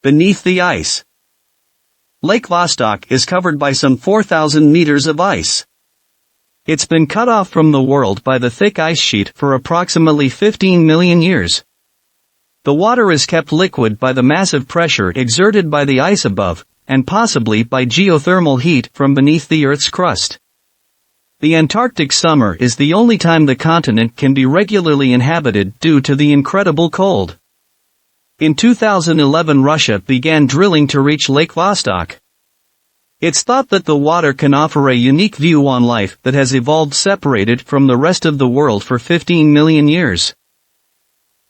Beneath the ice. Lake Vostok is covered by some 4,000 meters of ice. It's been cut off from the world by the thick ice sheet for approximately 15 million years. The water is kept liquid by the massive pressure exerted by the ice above, and possibly by geothermal heat from beneath the Earth's crust. The Antarctic summer is the only time the continent can be regularly inhabited due to the incredible cold. In 2011, Russia began drilling to reach Lake Vostok. It's thought that the water can offer a unique view on life that has evolved separated from the rest of the world for 15 million years.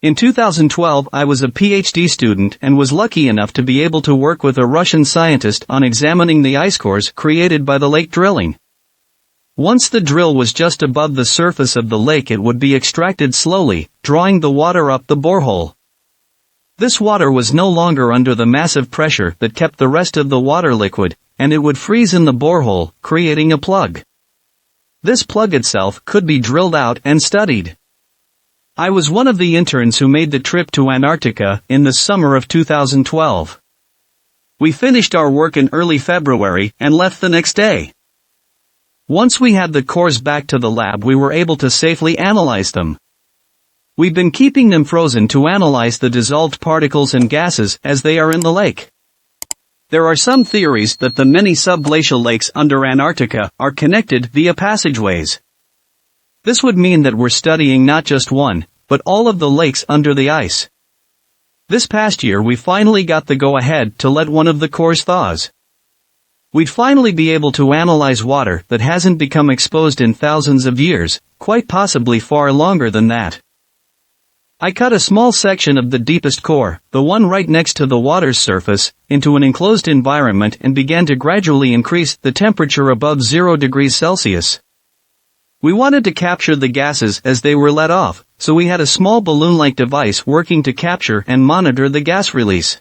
In 2012, I was a PhD student and was lucky enough to be able to work with a Russian scientist on examining the ice cores created by the lake drilling. Once the drill was just above the surface of the lake, it would be extracted slowly, drawing the water up the borehole. This water was no longer under the massive pressure that kept the rest of the water liquid, and it would freeze in the borehole, creating a plug. This plug itself could be drilled out and studied. I was one of the interns who made the trip to Antarctica in the summer of 2012. We finished our work in early February and left the next day. Once we had the cores back to the lab, we were able to safely analyze them. We've been keeping them frozen to analyze the dissolved particles and gases as they are in the lake. There are some theories that the many subglacial lakes under Antarctica are connected via passageways. This would mean that we're studying not just one, but all of the lakes under the ice. This past year we finally got the go-ahead to let one of the cores thaws. We'd finally be able to analyze water that hasn't become exposed in thousands of years, quite possibly far longer than that. I cut a small section of the deepest core, the one right next to the water's surface, into an enclosed environment and began to gradually increase the temperature above 0 degrees Celsius. We wanted to capture the gases as they were let off, so we had a small balloon-like device working to capture and monitor the gas release.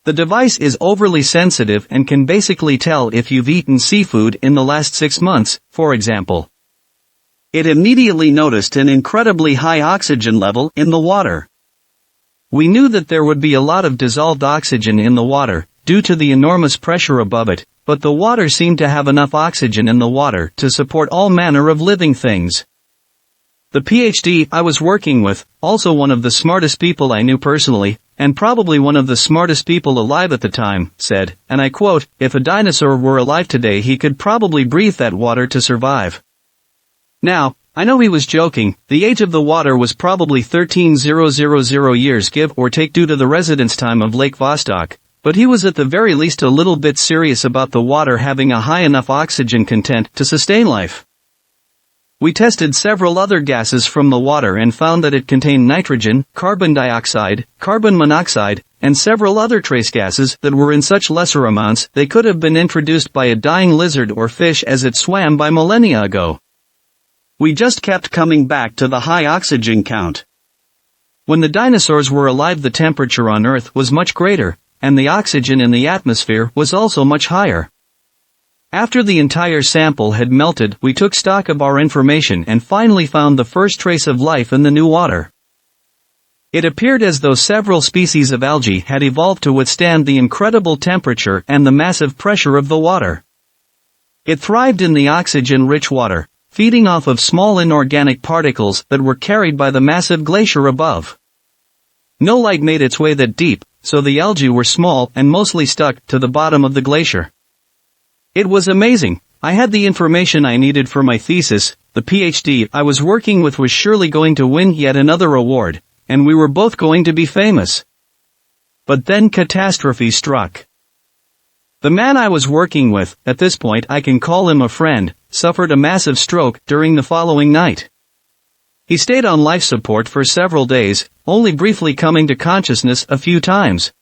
The device is overly sensitive and can basically tell if you've eaten seafood in the last 6 months, for example. It immediately noticed an incredibly high oxygen level in the water. We knew that there would be a lot of dissolved oxygen in the water, due to the enormous pressure above it, but the water seemed to have enough oxygen in the water to support all manner of living things. The PhD I was working with, also one of the smartest people I knew personally, and probably one of the smartest people alive at the time, said, and I quote, "If a dinosaur were alive today, he could probably breathe that water to survive." Now, I know he was joking. The age of the water was probably 13,000 years give or take due to the residence time of Lake Vostok, but he was at the very least a little bit serious about the water having a high enough oxygen content to sustain life. We tested several other gases from the water and found that it contained nitrogen, carbon dioxide, carbon monoxide, and several other trace gases that were in such lesser amounts they could have been introduced by a dying lizard or fish as it swam by millennia ago. We just kept coming back to the high oxygen count. When the dinosaurs were alive, the temperature on Earth was much greater, and the oxygen in the atmosphere was also much higher. After the entire sample had melted, we took stock of our information and finally found the first trace of life in the new water. It appeared as though several species of algae had evolved to withstand the incredible temperature and the massive pressure of the water. It thrived in the oxygen-rich water, feeding off of small inorganic particles that were carried by the massive glacier above. No light made its way that deep, so the algae were small and mostly stuck to the bottom of the glacier. It was amazing. I had the information I needed for my thesis. The PhD I was working with was surely going to win yet another award, and we were both going to be famous. But then catastrophe struck. The man I was working with, at this point I can call him a friend, suffered a massive stroke during the following night. He stayed on life support for several days, only briefly coming to consciousness a few times.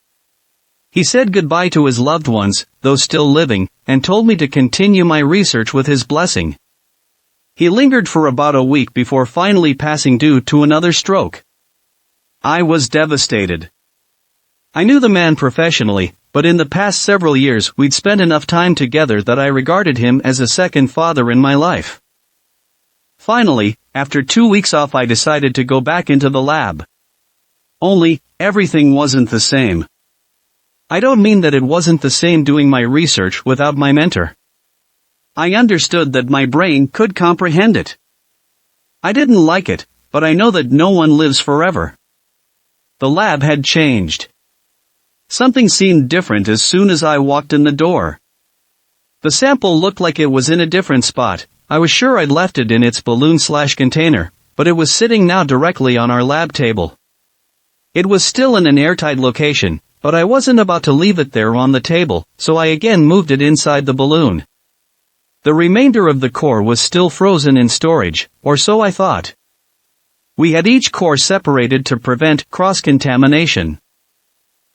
He said goodbye to his loved ones, though still living, and told me to continue my research with his blessing. He lingered for about a week before finally passing due to another stroke. I was devastated. I knew the man professionally, but in the past several years we'd spent enough time together that I regarded him as a second father in my life. Finally, after 2 weeks off, I decided to go back into the lab. Only, everything wasn't the same. I don't mean that it wasn't the same doing my research without my mentor. I understood that my brain could comprehend it. I didn't like it, but I know that no one lives forever. The lab had changed. Something seemed different as soon as I walked in the door. The sample looked like it was in a different spot. I was sure I'd left it in its balloon/container, but it was sitting now directly on our lab table. It was still in an airtight location, but I wasn't about to leave it there on the table, so I again moved it inside the balloon. The remainder of the core was still frozen in storage, or so I thought. We had each core separated to prevent cross-contamination.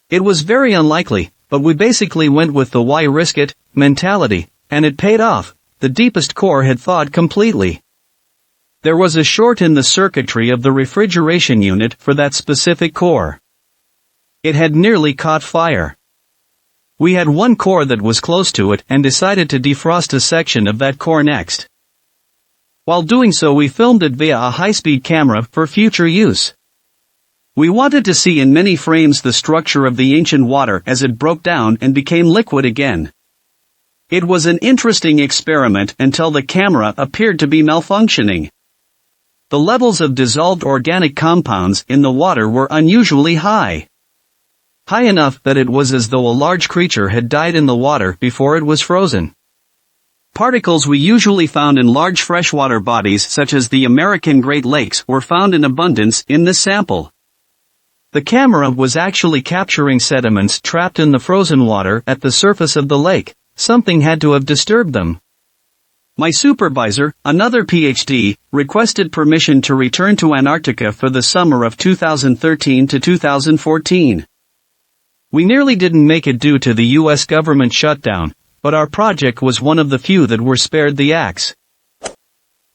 It was very unlikely, but we basically went with the why risk it mentality, and it paid off. The deepest core had thawed completely. There was a short in the circuitry of the refrigeration unit for that specific core. It had nearly caught fire. We had one core that was close to it and decided to defrost a section of that core next. While doing so, we filmed it via a high-speed camera for future use. We wanted to see in many frames the structure of the ancient water as it broke down and became liquid again. It was an interesting experiment until the camera appeared to be malfunctioning. The levels of dissolved organic compounds in the water were unusually high. High enough that it was as though a large creature had died in the water before it was frozen. Particles we usually found in large freshwater bodies such as the American Great Lakes were found in abundance in this sample. The camera was actually capturing sediments trapped in the frozen water at the surface of the lake. Something had to have disturbed them. My supervisor, another PhD, requested permission to return to Antarctica for the summer of 2013 to 2014. We nearly didn't make it due to the US government shutdown, but our project was one of the few that were spared the axe.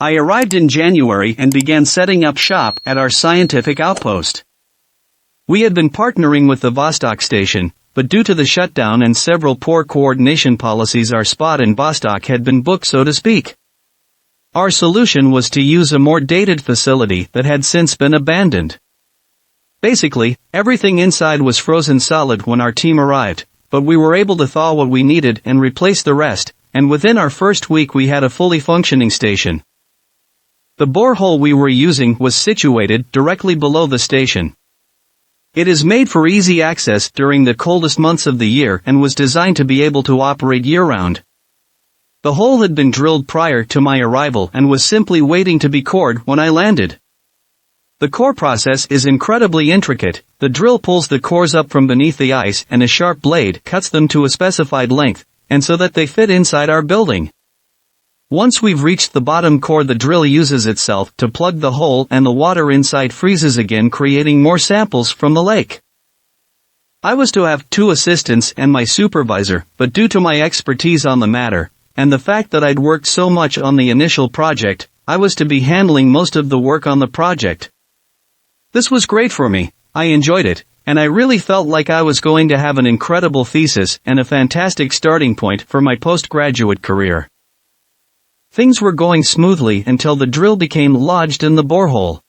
I arrived in January and began setting up shop at our scientific outpost. We had been partnering with the Vostok station, but due to the shutdown and several poor coordination policies, our spot in Vostok had been booked, so to speak. Our solution was to use a more dated facility that had since been abandoned. Basically, everything inside was frozen solid when our team arrived, but we were able to thaw what we needed and replace the rest, and within our first week we had a fully functioning station. The borehole we were using was situated directly below the station. It is made for easy access during the coldest months of the year and was designed to be able to operate year-round. The hole had been drilled prior to my arrival and was simply waiting to be cored when I landed. The core process is incredibly intricate. The drill pulls the cores up from beneath the ice and a sharp blade cuts them to a specified length, and so that they fit inside our building. Once we've reached the bottom core, the drill uses itself to plug the hole and the water inside freezes again, creating more samples from the lake. I was to have 2 assistants and my supervisor, but due to my expertise on the matter, and the fact that I'd worked so much on the initial project, I was to be handling most of the work on the project. This was great for me. I enjoyed it, and I really felt like I was going to have an incredible thesis and a fantastic starting point for my postgraduate career. Things were going smoothly until the drill became lodged in the borehole.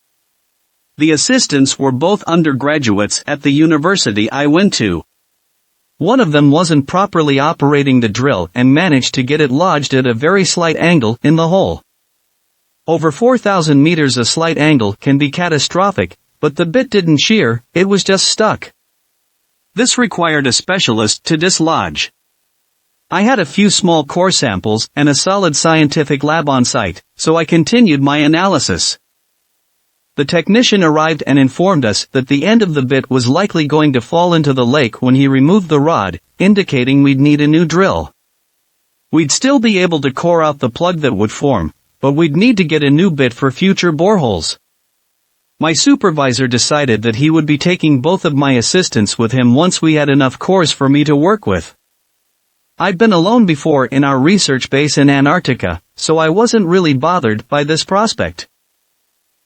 The assistants were both undergraduates at the university I went to. One of them wasn't properly operating the drill and managed to get it lodged at a very slight angle in the hole. Over 4,000 meters, a slight angle can be catastrophic, but the bit didn't shear, it was just stuck. This required a specialist to dislodge. I had a few small core samples and a solid scientific lab on site, so I continued my analysis. The technician arrived and informed us that the end of the bit was likely going to fall into the lake when he removed the rod, indicating we'd need a new drill. We'd still be able to core out the plug that would form, but we'd need to get a new bit for future boreholes. My supervisor decided that he would be taking both of my assistants with him once we had enough cores for me to work with. I'd been alone before in our research base in Antarctica, so I wasn't really bothered by this prospect.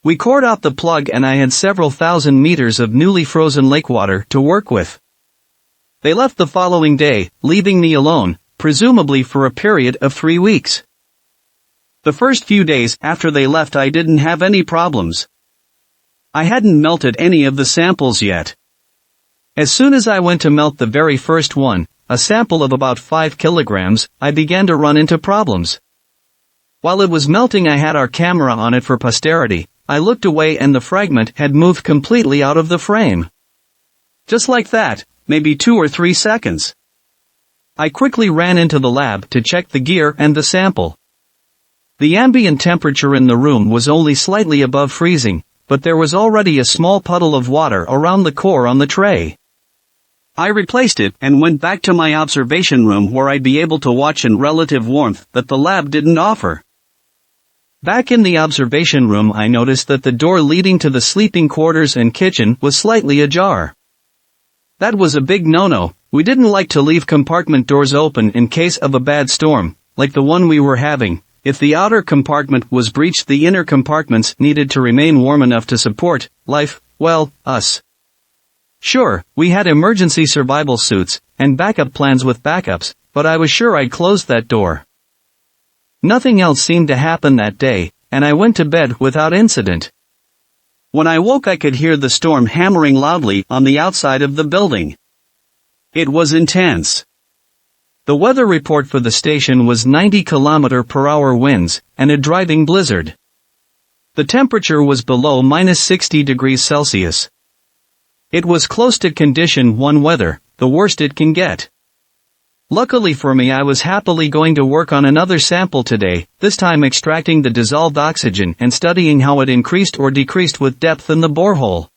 We cored out the plug and I had several thousand meters of newly frozen lake water to work with. They left the following day, leaving me alone, presumably for a period of 3 weeks. The first few days after they left, I didn't have any problems. I hadn't melted any of the samples yet. As soon as I went to melt the very first one, a sample of about 5 kilograms, I began to run into problems. While it was melting, I had our camera on it for posterity. I looked away and the fragment had moved completely out of the frame. Just like that, maybe 2 or 3 seconds. I quickly ran into the lab to check the gear and the sample. The ambient temperature in the room was only slightly above freezing, but there was already a small puddle of water around the core on the tray. I replaced it and went back to my observation room where I'd be able to watch in relative warmth that the lab didn't offer. Back in the observation room, I noticed that the door leading to the sleeping quarters and kitchen was slightly ajar. That was a big no-no. We didn't like to leave compartment doors open in case of a bad storm, like the one we were having. If the outer compartment was breached, the inner compartments needed to remain warm enough to support life, well, us. Sure, we had emergency survival suits and backup plans with backups, but I was sure I'd closed that door. Nothing else seemed to happen that day, and I went to bed without incident. When I woke, I could hear the storm hammering loudly on the outside of the building. It was intense. The weather report for the station was 90 km/h winds and a driving blizzard. The temperature was below -60 degrees Celsius. It was close to condition 1 weather, the worst it can get. Luckily for me, I was happily going to work on another sample today, this time extracting the dissolved oxygen and studying how it increased or decreased with depth in the borehole.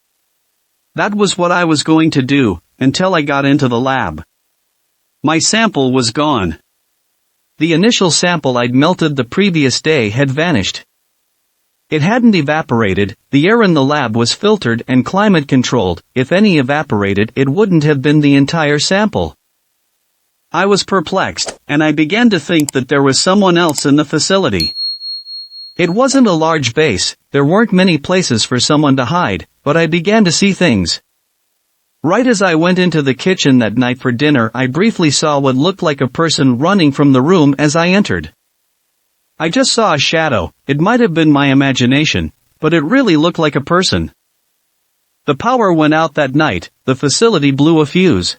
That was what I was going to do, until I got into the lab. My sample was gone. The initial sample I'd melted the previous day had vanished. It hadn't evaporated. The air in the lab was filtered and climate controlled. If any evaporated, it wouldn't have been the entire sample. I was perplexed, and I began to think that there was someone else in the facility. It wasn't a large base, there weren't many places for someone to hide, but I began to see things. Right as I went into the kitchen that night for dinner, I briefly saw what looked like a person running from the room as I entered. I just saw a shadow. It might have been my imagination, but it really looked like a person. The power went out that night, the facility blew a fuse.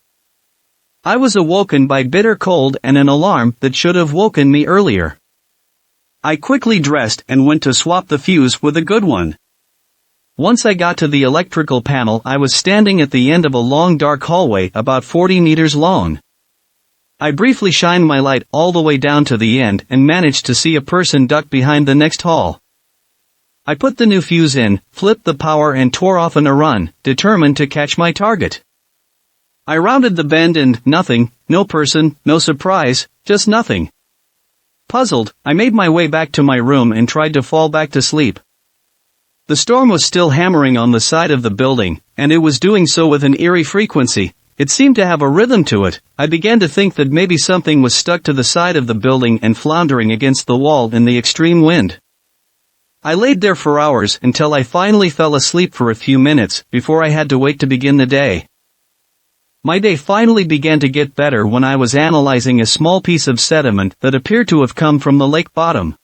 I was awoken by bitter cold and an alarm that should have woken me earlier. I quickly dressed and went to swap the fuse with a good one. Once I got to the electrical panel, I was standing at the end of a long dark hallway about 40 meters long. I briefly shined my light all the way down to the end and managed to see a person duck behind the next hall. I put the new fuse in, flipped the power and tore off on a run, determined to catch my target. I rounded the bend and nothing, no person, no surprise, just nothing. Puzzled, I made my way back to my room and tried to fall back to sleep. The storm was still hammering on the side of the building, and it was doing so with an eerie frequency. It seemed to have a rhythm to it. I began to think that maybe something was stuck to the side of the building and floundering against the wall in the extreme wind. I laid there for hours until I finally fell asleep for a few minutes before I had to wait to begin the day. My day finally began to get better when I was analyzing a small piece of sediment that appeared to have come from the lake bottom.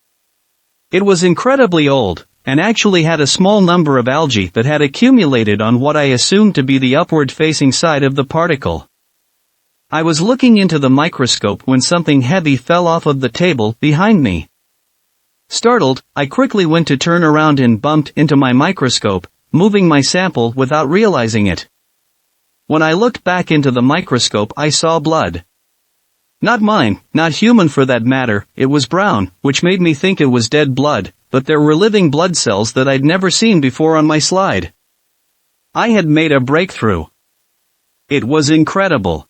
It was incredibly old, and actually had a small number of algae that had accumulated on what I assumed to be the upward-facing side of the particle. I was looking into the microscope when something heavy fell off of the table behind me. Startled, I quickly went to turn around and bumped into my microscope, moving my sample without realizing it. When I looked back into the microscope, I saw blood. Not mine, not human for that matter. It was brown, which made me think it was dead blood, but there were living blood cells that I'd never seen before on my slide. I had made a breakthrough. It was incredible.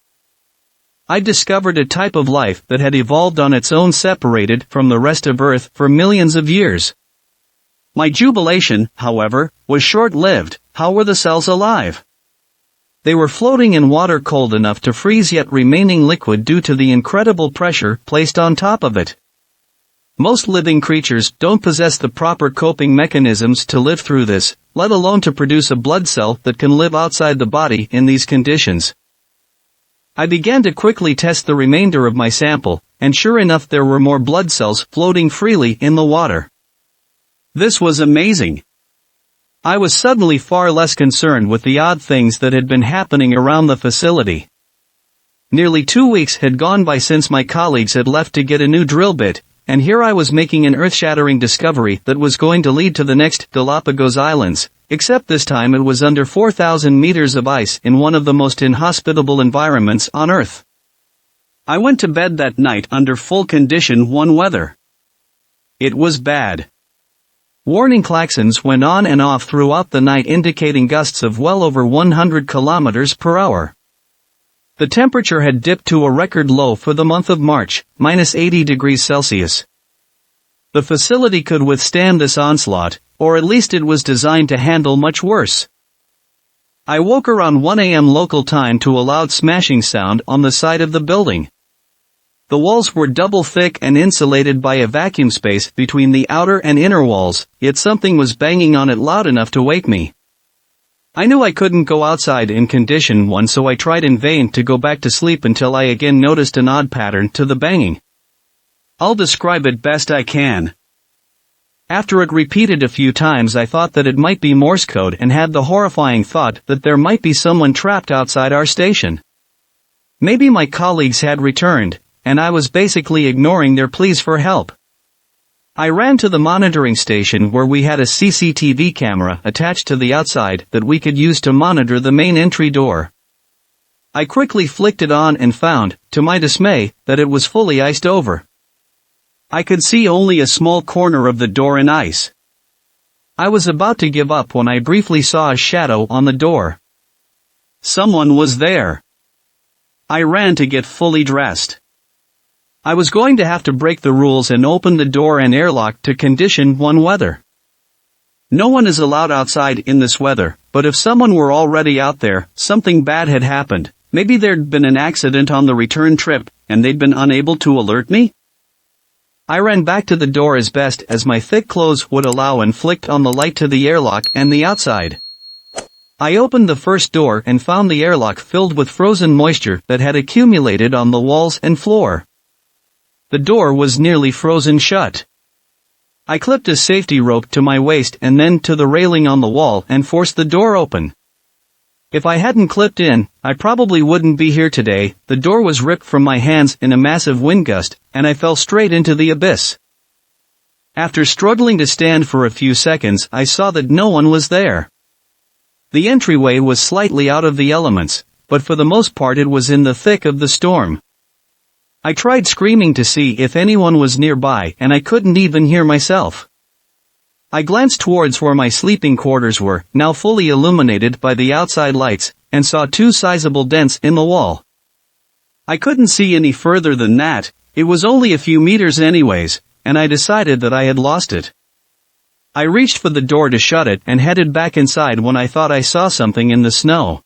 I discovered a type of life that had evolved on its own, separated from the rest of Earth for millions of years. My jubilation, however, was short-lived. How were the cells alive? They were floating in water cold enough to freeze yet remaining liquid due to the incredible pressure placed on top of it. Most living creatures don't possess the proper coping mechanisms to live through this, let alone to produce a blood cell that can live outside the body in these conditions. I began to quickly test the remainder of my sample, and sure enough there were more blood cells floating freely in the water. This was amazing. I was suddenly far less concerned with the odd things that had been happening around the facility. Nearly 2 weeks had gone by since my colleagues had left to get a new drill bit, and here I was making an earth-shattering discovery that was going to lead to the next Galapagos Islands, except this time it was under 4,000 meters of ice in one of the most inhospitable environments on Earth. I went to bed that night under full condition 1 weather. It was bad. Warning klaxons went on and off throughout the night, indicating gusts of well over 100 kilometers per hour. The temperature had dipped to a record low for the month of March, minus 80 degrees Celsius. The facility could withstand this onslaught, or at least it was designed to handle much worse. I woke around 1 a.m. local time to a loud smashing sound on the side of the building. The walls were double thick and insulated by a vacuum space between the outer and inner walls, yet something was banging on it loud enough to wake me. I knew I couldn't go outside in condition 1, so I tried in vain to go back to sleep until I again noticed an odd pattern to the banging. I'll describe it best I can. After it repeated a few times, I thought that it might be Morse code and had the horrifying thought that there might be someone trapped outside our station. Maybe my colleagues had returned, and I was basically ignoring their pleas for help. I ran to the monitoring station where we had a CCTV camera attached to the outside that we could use to monitor the main entry door. I quickly flicked it on and found, to my dismay, that it was fully iced over. I could see only a small corner of the door in ice. I was about to give up when I briefly saw a shadow on the door. Someone was there. I ran to get fully dressed. I was going to have to break the rules and open the door and airlock to condition 1 weather. No one is allowed outside in this weather, but if someone were already out there, something bad had happened. Maybe there'd been an accident on the return trip, and they'd been unable to alert me? I ran back to the door as best as my thick clothes would allow and flicked on the light to the airlock and the outside. I opened the first door and found the airlock filled with frozen moisture that had accumulated on the walls and floor. The door was nearly frozen shut. I clipped a safety rope to my waist and then to the railing on the wall and forced the door open. If I hadn't clipped in, I probably wouldn't be here today. The door was ripped from my hands in a massive wind gust, and I fell straight into the abyss. After struggling to stand for a few seconds, I saw that no one was there. The entryway was slightly out of the elements, but for the most part it was in the thick of the storm. I tried screaming to see if anyone was nearby, and I couldn't even hear myself. I glanced towards where my sleeping quarters were, now fully illuminated by the outside lights, and saw 2 sizable dents in the wall. I couldn't see any further than that. It was only a few meters anyways, and I decided that I had lost it. I reached for the door to shut it and headed back inside when I thought I saw something in the snow.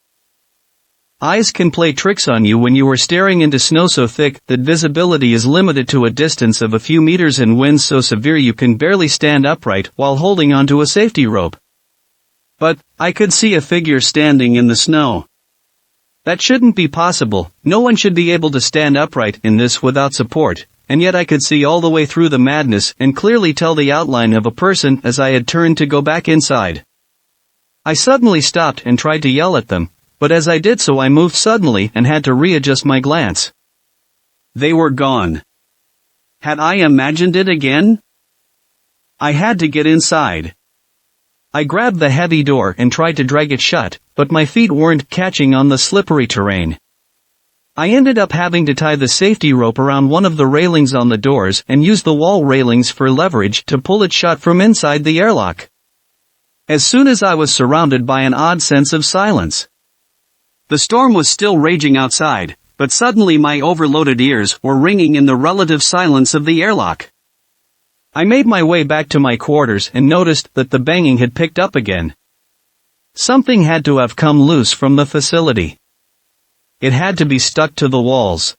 Eyes can play tricks on you when you are staring into snow so thick that visibility is limited to a distance of a few meters and winds so severe you can barely stand upright while holding onto a safety rope. But I could see a figure standing in the snow. That shouldn't be possible. No one should be able to stand upright in this without support, and yet I could see all the way through the madness and clearly tell the outline of a person as I had turned to go back inside. I suddenly stopped and tried to yell at them, but as I did so I moved suddenly and had to readjust my glance. They were gone. Had I imagined it again? I had to get inside. I grabbed the heavy door and tried to drag it shut, but my feet weren't catching on the slippery terrain. I ended up having to tie the safety rope around one of the railings on the doors and use the wall railings for leverage to pull it shut from inside the airlock. As soon as I was surrounded by an odd sense of silence. The storm was still raging outside, but suddenly my overloaded ears were ringing in the relative silence of the airlock. I made my way back to my quarters and noticed that the banging had picked up again. Something had to have come loose from the facility. It had to be stuck to the walls.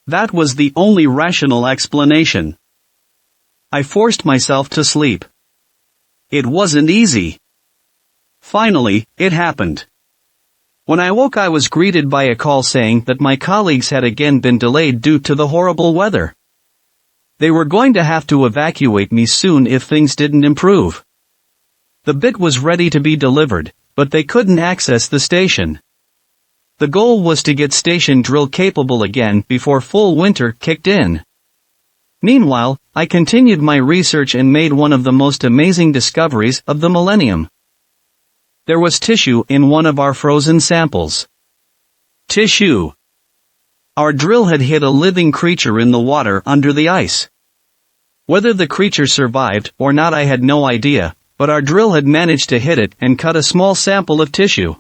That was the only rational explanation. I forced myself to sleep. It wasn't easy. Finally, it happened. When I woke I was greeted by a call saying that my colleagues had again been delayed due to the horrible weather. They were going to have to evacuate me soon if things didn't improve. The bit was ready to be delivered, but they couldn't access the station. The goal was to get station drill capable again before full winter kicked in. Meanwhile, I continued my research and made one of the most amazing discoveries of the millennium. There was tissue in one of our frozen samples. Tissue. Our drill had hit a living creature in the water under the ice. Whether the creature survived or not I had no idea, but our drill had managed to hit it and cut a small sample of tissue.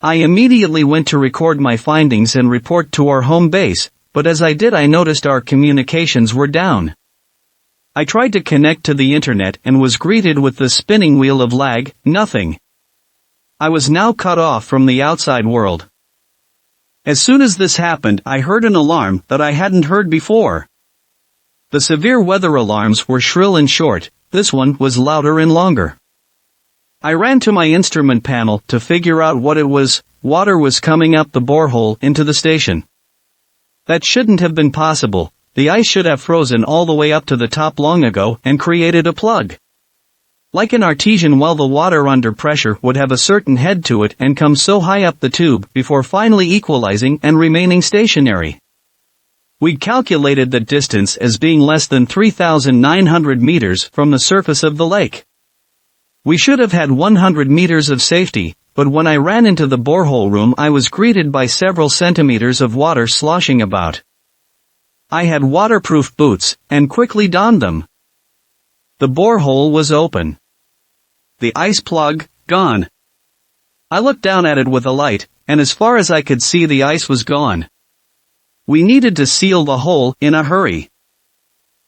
I immediately went to record my findings and report to our home base, but as I did I noticed our communications were down. I tried to connect to the internet and was greeted with the spinning wheel of lag, nothing. I was now cut off from the outside world. As soon as this happened, I heard an alarm that I hadn't heard before. The severe weather alarms were shrill and short, this one was louder and longer. I ran to my instrument panel to figure out what it was. Water was coming up the borehole into the station. That shouldn't have been possible. The ice should have frozen all the way up to the top long ago and created a plug. Like an artesian well, the water under pressure would have a certain head to it and come so high up the tube before finally equalizing and remaining stationary. We'd calculated the distance as being less than 3,900 meters from the surface of the lake. We should have had 100 meters of safety, but when I ran into the borehole room I was greeted by several centimeters of water sloshing about. I had waterproof boots, and quickly donned them. The borehole was open. The ice plug, gone. I looked down at it with a light, and as far as I could see the ice was gone. We needed to seal the hole in a hurry.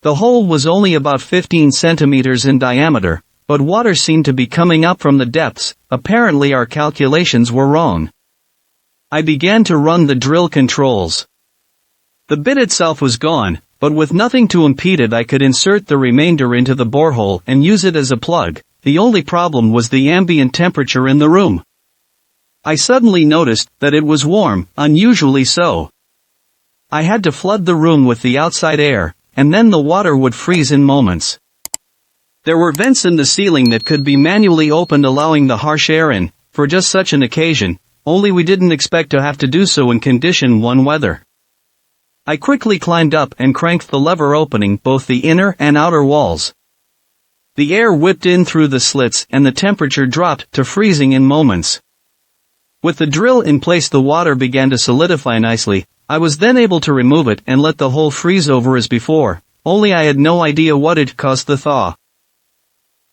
The hole was only about 15 centimeters in diameter, but water seemed to be coming up from the depths. Apparently our calculations were wrong. I began to run the drill controls. The bit itself was gone, but with nothing to impede it I could insert the remainder into the borehole and use it as a plug. The only problem was the ambient temperature in the room. I suddenly noticed that it was warm, unusually so. I had to flood the room with the outside air, and then the water would freeze in moments. There were vents in the ceiling that could be manually opened, allowing the harsh air in, for just such an occasion, only we didn't expect to have to do so in condition 1 weather. I quickly climbed up and cranked the lever, opening both the inner and outer walls. The air whipped in through the slits and the temperature dropped to freezing in moments. With the drill in place the water began to solidify nicely. I was then able to remove it and let the hole freeze over as before, only I had no idea what had caused the thaw.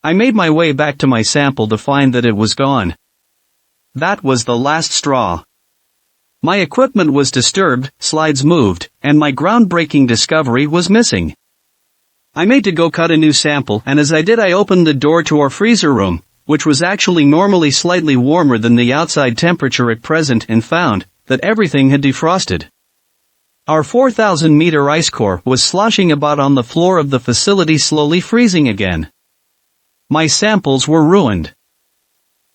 I made my way back to my sample to find that it was gone. That was the last straw. My equipment was disturbed, slides moved, and my groundbreaking discovery was missing. I made to go cut a new sample, and as I did I opened the door to our freezer room, which was actually normally slightly warmer than the outside temperature at present, and found that everything had defrosted. Our 4,000-meter ice core was sloshing about on the floor of the facility, slowly freezing again. My samples were ruined.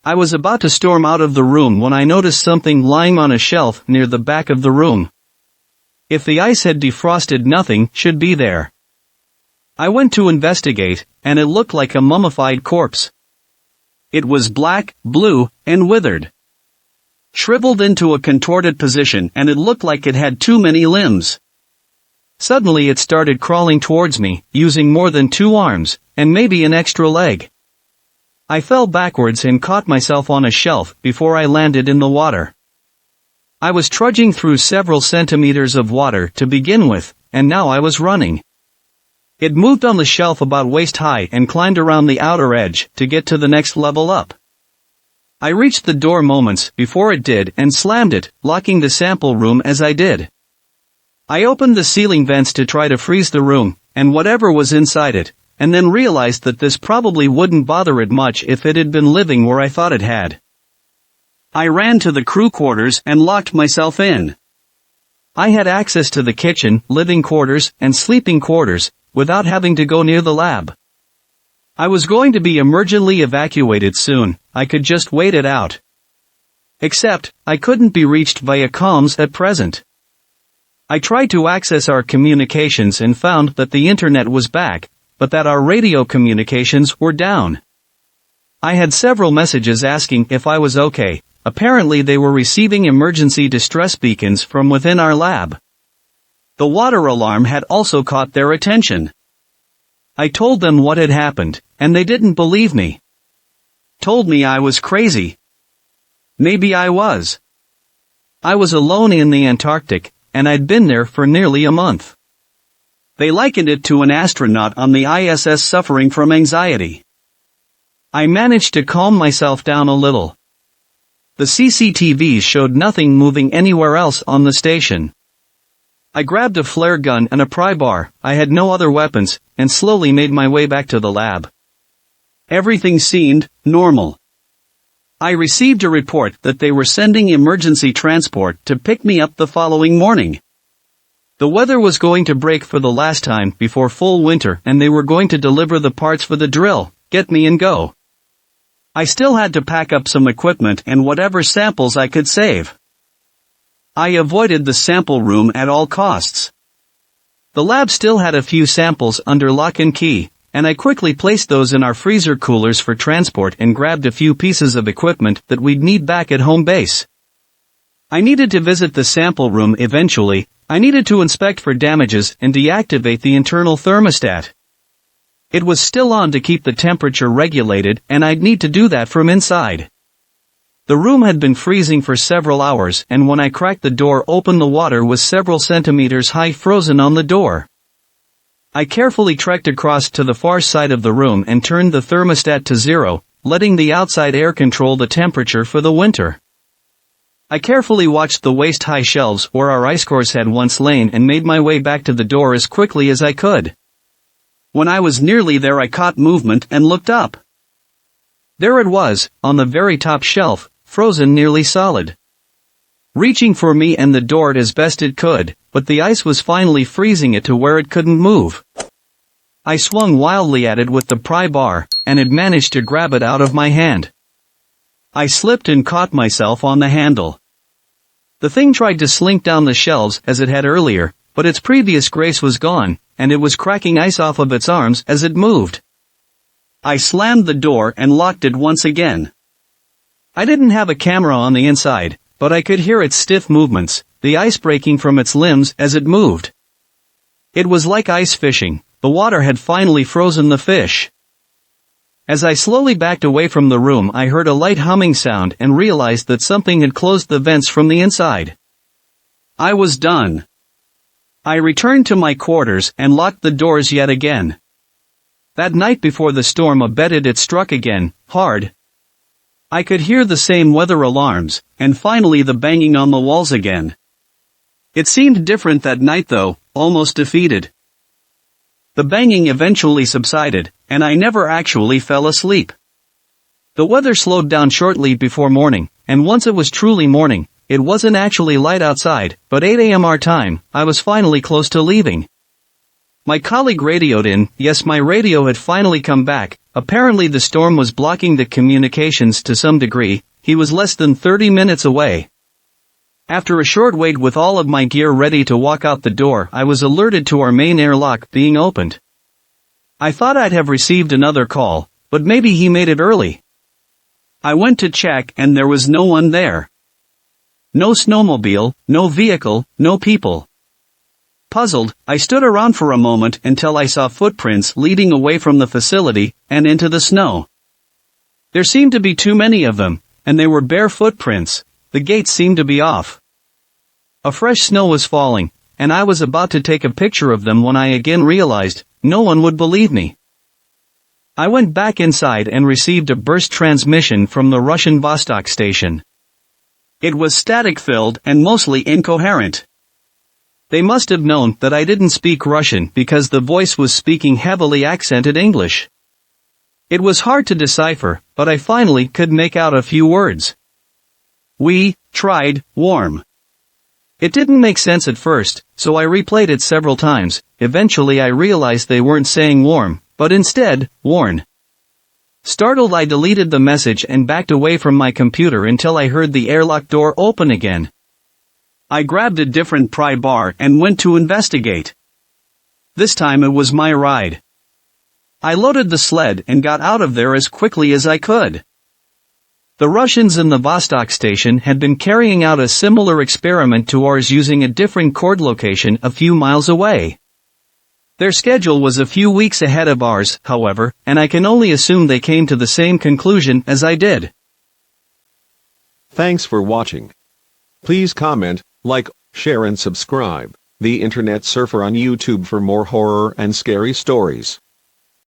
I was about to storm out of the room when I noticed something lying on a shelf near the back of the room. If the ice had defrosted, nothing should be there. I went to investigate, and it looked like a mummified corpse. It was black, blue, and withered. Shriveled into a contorted position, and it looked like it had too many limbs. Suddenly it started crawling towards me, using more than 2 arms, and maybe an extra leg. I fell backwards and caught myself on a shelf before I landed in the water. I was trudging through several centimeters of water to begin with, and now I was running. It moved on the shelf about waist high and climbed around the outer edge to get to the next level up. I reached the door moments before it did and slammed it, locking the sample room as I did. I opened the ceiling vents to try to freeze the room, and whatever was inside it, and then realized that this probably wouldn't bother it much if it had been living where I thought it had. I ran to the crew quarters and locked myself in. I had access to the kitchen, living quarters, and sleeping quarters, without having to go near the lab. I was going to be emergently evacuated soon, I could just wait it out. Except, I couldn't be reached via comms at present. I tried to access our communications and found that the internet was back, but that our radio communications were down. I had several messages asking if I was okay. Apparently they were receiving emergency distress beacons from within our lab. The water alarm had also caught their attention. I told them what had happened, and they didn't believe me. Told me I was crazy. Maybe I was. I was alone in the Antarctic, and I'd been there for nearly a month. They likened it to an astronaut on the ISS suffering from anxiety. I managed to calm myself down a little. The CCTVs showed nothing moving anywhere else on the station. I grabbed a flare gun and a pry bar, I had no other weapons, and slowly made my way back to the lab. Everything seemed normal. I received a report that they were sending emergency transport to pick me up the following morning. The weather was going to break for the last time before full winter and they were going to deliver the parts for the drill, get me and go. I still had to pack up some equipment and whatever samples I could save. I avoided the sample room at all costs. The lab still had a few samples under lock and key, and I quickly placed those in our freezer coolers for transport and grabbed a few pieces of equipment that we'd need back at home base. I needed to visit the sample room eventually. I needed to inspect for damages and deactivate the internal thermostat. It was still on to keep the temperature regulated, and I'd need to do that from inside. The room had been freezing for several hours, and when I cracked the door open the water was several centimeters high frozen on the door. I carefully trekked across to the far side of the room and turned the thermostat to 0, letting the outside air control the temperature for the winter. I carefully watched the waist-high shelves where our ice cores had once lain and made my way back to the door as quickly as I could. When I was nearly there I caught movement and looked up. There it was, on the very top shelf, frozen nearly solid. Reaching for me and the door as best it could, but the ice was finally freezing it to where it couldn't move. I swung wildly at it with the pry bar, and had managed to grab it out of my hand. I slipped and caught myself on the handle. The thing tried to slink down the shelves as it had earlier, but its previous grace was gone, and it was cracking ice off of its arms as it moved. I slammed the door and locked it once again. I didn't have a camera on the inside, but I could hear its stiff movements, the ice breaking from its limbs as it moved. It was like ice fishing, the water had finally frozen the fish. As I slowly backed away from the room I heard a light humming sound and realized that something had closed the vents from the inside. I was done. I returned to my quarters and locked the doors yet again. That night before the storm abated it struck again, hard. I could hear the same weather alarms, and finally the banging on the walls again. It seemed different that night though, almost defeated. The banging eventually subsided, and I never actually fell asleep. The weather slowed down shortly before morning, and once it was truly morning, it wasn't actually light outside, but 8 a.m. our time, I was finally close to leaving. My colleague radioed in, yes, my radio had finally come back. Apparently the storm was blocking the communications to some degree. He was less than 30 minutes away. After a short wait with all of my gear ready to walk out the door, I was alerted to our main airlock being opened. I thought I'd have received another call, but maybe he made it early. I went to check and there was no one there. No snowmobile, no vehicle, no people. Puzzled, I stood around for a moment until I saw footprints leading away from the facility and into the snow. There seemed to be too many of them, and they were bare footprints. The gates seemed to be off. A fresh snow was falling, and I was about to take a picture of them when I again realized no one would believe me. I went back inside and received a burst transmission from the Russian Vostok station. It was static-filled and mostly incoherent. They must have known that I didn't speak Russian because the voice was speaking heavily accented English. It was hard to decipher, but I finally could make out a few words. We tried warm. It didn't make sense at first, so I replayed it several times. Eventually I realized they weren't saying warm, but instead, warn. Startled I deleted the message and backed away from my computer until I heard the airlock door open again. I grabbed a different pry bar and went to investigate. This time it was my ride. I loaded the sled and got out of there as quickly as I could. The Russians in the Vostok station had been carrying out a similar experiment to ours using a different cord location a few miles away. Their schedule was a few weeks ahead of ours, however, and I can only assume they came to the same conclusion as I did. Thanks for watching. Please comment, like, share and subscribe. The Internet Surfer on YouTube for more horror and scary stories.